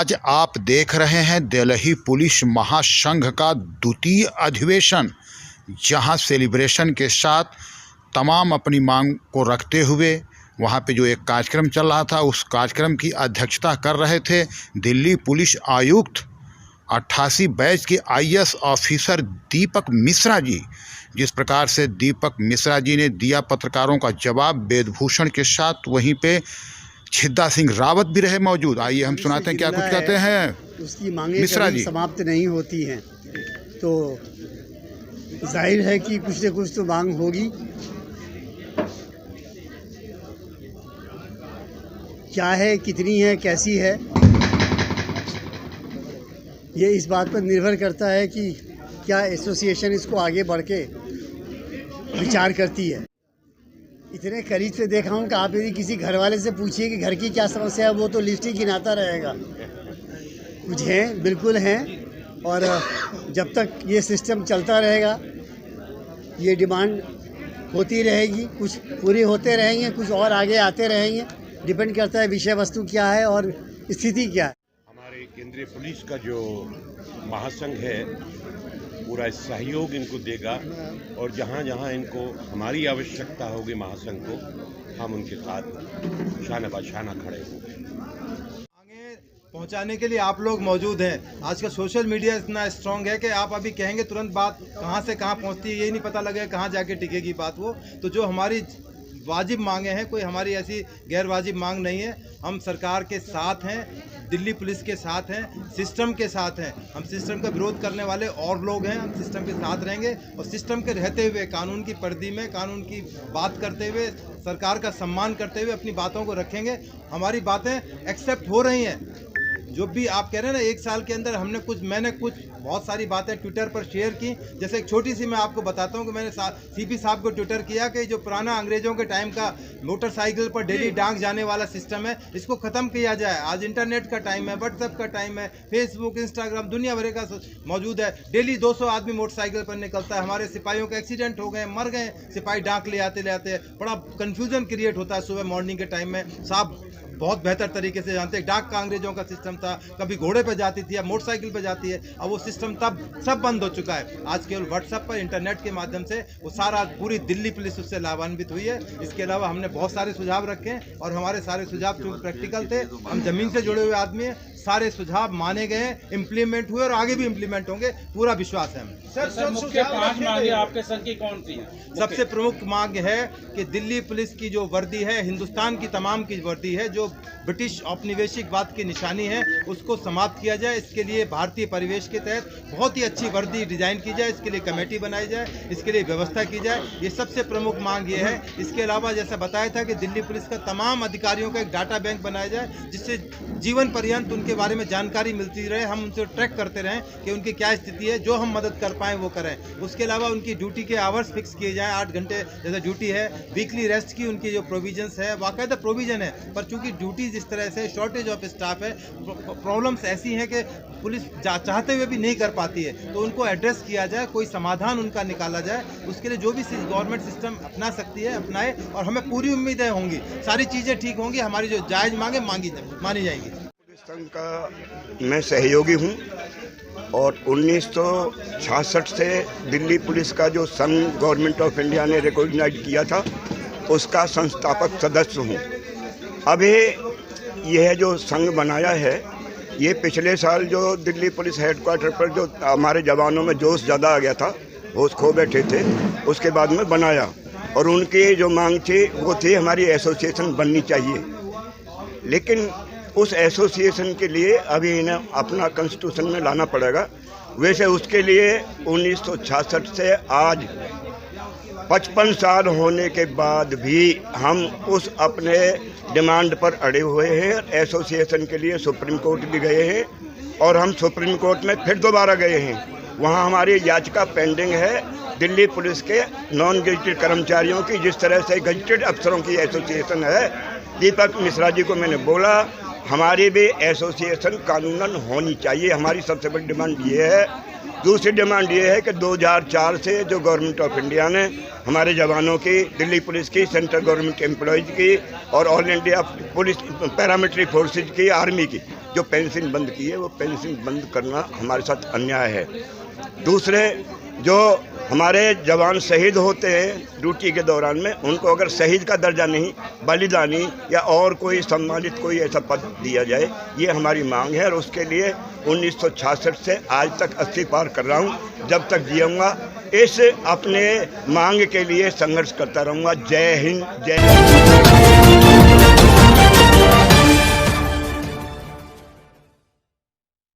आज आप देख रहे हैं दिल्ली पुलिस महासंघ का द्वितीय अधिवेशन, जहां सेलिब्रेशन के साथ तमाम अपनी मांग को रखते हुए वहां पे जो एक कार्यक्रम चल रहा था, उस कार्यक्रम की अध्यक्षता कर रहे थे दिल्ली पुलिस आयुक्त 88 बैच के IAS ऑफिसर दीपक मिश्रा जी। जिस प्रकार से दीपक मिश्रा जी ने दिया पत्रकारों का जवाब वेदभूषण के साथ, वहीं पे छिद्दा सिंह रावत भी रहे मौजूद। आइए हम सुनाते हैं क्या कुछ कहते हैं उसकी मांगें मिश्रा जी। समाप्त नहीं होती हैं, तो जाहिर है कि कुछ न कुछ तो मांग होगी। क्या है, कितनी है, कैसी है, ये इस बात पर निर्भर करता है कि क्या एसोसिएशन इसको आगे बढ़ के विचार करती है। इतने करीब से देखा हूँ कि आप यदि किसी घर वाले से पूछिए कि घर की क्या समस्या है, वो तो लिस्ट ही गिनाता रहेगा। कुछ हैं, बिल्कुल हैं, और जब तक ये सिस्टम चलता रहेगा ये डिमांड होती रहेगी, कुछ पूरी होते रहेंगे, कुछ और आगे आते रहेंगे। डिपेंड करता है विषय वस्तु क्या है और स्थिति क्या है। हमारे केंद्रीय पुलिस का जो महासंघ है पूरा सहयोग इनको देगा, और जहाँ जहाँ इनको हमारी आवश्यकता होगी महासंघ को, हम उनके साथ शाना बशाना खड़े होंगे। आगे पहुंचाने के लिए आप लोग मौजूद हैं। आज का सोशल मीडिया इतना स्ट्रांग है कि आप अभी कहेंगे तुरंत बात कहाँ से कहाँ पहुंचती है, यही नहीं पता लगेगा कहाँ जाके टिकेगी बात वो। तो जो हमारी वाजिब मांगे हैं, कोई हमारी ऐसी गैर वाजिब मांग नहीं है। हम सरकार के साथ हैं, दिल्ली पुलिस के साथ हैं, सिस्टम के साथ हैं। हम सिस्टम का विरोध करने वाले और लोग हैं, हम सिस्टम के साथ रहेंगे और सिस्टम के रहते हुए कानून की परिधि में कानून की बात करते हुए, सरकार का सम्मान करते हुए अपनी बातों को रखेंगे। हमारी बातें एक्सेप्ट हो रही हैं। जो भी आप कह रहे हैं ना, एक साल के अंदर मैंने कुछ बहुत सारी बातें ट्विटर पर शेयर की। जैसे एक छोटी सी मैं आपको बताता हूं कि मैंने CP साहब को ट्विटर किया कि जो पुराना अंग्रेजों के टाइम का मोटरसाइकिल पर डेली डाक जाने वाला सिस्टम है, इसको ख़त्म किया जाए। आज इंटरनेट का टाइम है, व्हाट्सएप का टाइम है, फेसबुक, इंस्टाग्राम, दुनिया भर का मौजूद है। डेली 200 आदमी मोटरसाइकिल पर निकलता है। हमारे सिपाहियों के एक्सीडेंट हो गए, मर गए सिपाही डाक ले आते बड़ा कन्फ्यूज़न क्रिएट होता है सुबह मॉर्निंग के टाइम में। साहब बहुत बेहतर तरीके से जानते हैं, डाक का अंग्रेजों का सिस्टम था, कभी घोड़े पे जाती थी, अब मोटरसाइकिल पे जाती है। अब वो सिस्टम तब सब बंद हो चुका है। आज केवल व्हाट्सएप पर, इंटरनेट के माध्यम से वो सारा पूरी दिल्ली पुलिस उससे लाभान्वित हुई है। इसके अलावा हमने बहुत सारे सुझाव रखे हैं, और हमारे सारे सुझाव चूँकि प्रैक्टिकल थे, हम जमीन से जुड़े हुए आदमी हैं, सारे सुझाव माने गए, इम्प्लीमेंट हुए और आगे भी इम्प्लीमेंट होंगे, पूरा विश्वास है हमें। सर, मुख्य 5 मांगे आपके संघ की कौन सी हैं? सबसे प्रमुख मांग है कि दिल्ली पुलिस की जो वर्दी है, हिंदुस्तान की तमाम की वर्दी है, जो ब्रिटिश औपनिवेशिकवाद की निशानी है, उसको समाप्त किया जाए। इसके लिए भारतीय परिवेश के तहत बहुत ही अच्छी वर्दी डिजाइन की जाए, इसके लिए कमेटी बनाई जाए, इसके लिए व्यवस्था की जाए। ये सबसे प्रमुख मांग ये है। इसके अलावा जैसा बताया था कि दिल्ली पुलिस का तमाम अधिकारियों का एक डाटा बैंक बनाया जाए, जिससे जीवन पर्यंत उनके बारे में जानकारी मिलती रहे, हम उनसे ट्रैक करते रहें कि उनकी क्या स्थिति है, जो हम मदद कर पाएँ वो करें। उसके अलावा उनकी ड्यूटी के आवर्स फिक्स किए जाएँ, 8 घंटे जैसे ड्यूटी है, वीकली रेस्ट की उनकी जो प्रोविजंस है, बाकायदा प्रोविजन है। पर चूंकि ड्यूटी जिस तरह से शॉर्टेज ऑफ स्टाफ है, प्रॉब्लम्स ऐसी हैं कि पुलिस चाहते हुए भी नहीं कर पाती है, तो उनको एड्रेस किया जाए, कोई समाधान उनका निकाला जाए। उसके लिए जो भी गवर्नमेंट सिस्टम अपना सकती है अपनाए, और हमें पूरी उम्मीदें होंगी, सारी चीज़ें ठीक होंगी, हमारी जो जायज़ मांगे मानी जाएंगी। संघ का मैं सहयोगी हूँ, और 1966 से दिल्ली पुलिस का जो संघ गवर्नमेंट ऑफ इंडिया ने रिकॉग्नाइज किया था, उसका संस्थापक सदस्य हूँ। अभी यह जो संघ बनाया है, ये पिछले साल जो दिल्ली पुलिस हेडक्वार्टर पर जो हमारे जवानों में जोश ज़्यादा आ गया था, होश खो बैठे थे, उसके बाद में बनाया। और उनकी जो मांग थी वो थी हमारी एसोसिएशन बननी चाहिए। लेकिन उस एसोसिएशन के लिए अभी इन्हें अपना कॉन्स्टिट्यूशन में लाना पड़ेगा। वैसे उसके लिए 1966 से आज 55 साल होने के बाद भी हम उस अपने डिमांड पर अड़े हुए हैं। एसोसिएशन के लिए सुप्रीम कोर्ट भी गए हैं, और हम सुप्रीम कोर्ट में फिर दोबारा गए हैं। वहाँ हमारी याचिका पेंडिंग है दिल्ली पुलिस के नॉन गजेटेड कर्मचारियों की। जिस तरह से गजेटेड अफसरों की एसोसिएशन है, दीपक मिश्रा जी को मैंने बोला हमारी भी एसोसिएशन कानूनन होनी चाहिए। हमारी सबसे बड़ी डिमांड ये है। दूसरी डिमांड ये है कि 2004 से जो गवर्नमेंट ऑफ इंडिया ने हमारे जवानों की, दिल्ली पुलिस की, सेंट्रल गवर्नमेंट के एम्प्लॉयज़ की और all India police paramilitary forces की, आर्मी की जो पेंशन बंद की है वो पेंशन बंद करना हमारे साथ अन्याय है। दूसरे, जो हमारे जवान शहीद होते हैं ड्यूटी के दौरान में, उनको अगर शहीद का दर्जा नहीं, बलिदानी या और कोई सम्मानित कोई ऐसा पद दिया जाए, ये हमारी मांग है। और उसके लिए 1966 से आज तक 80 पार कर रहा हूँ। जब तक जियूंगा इस अपने मांग के लिए संघर्ष करता रहूँगा। जय हिंद, जय हिंद।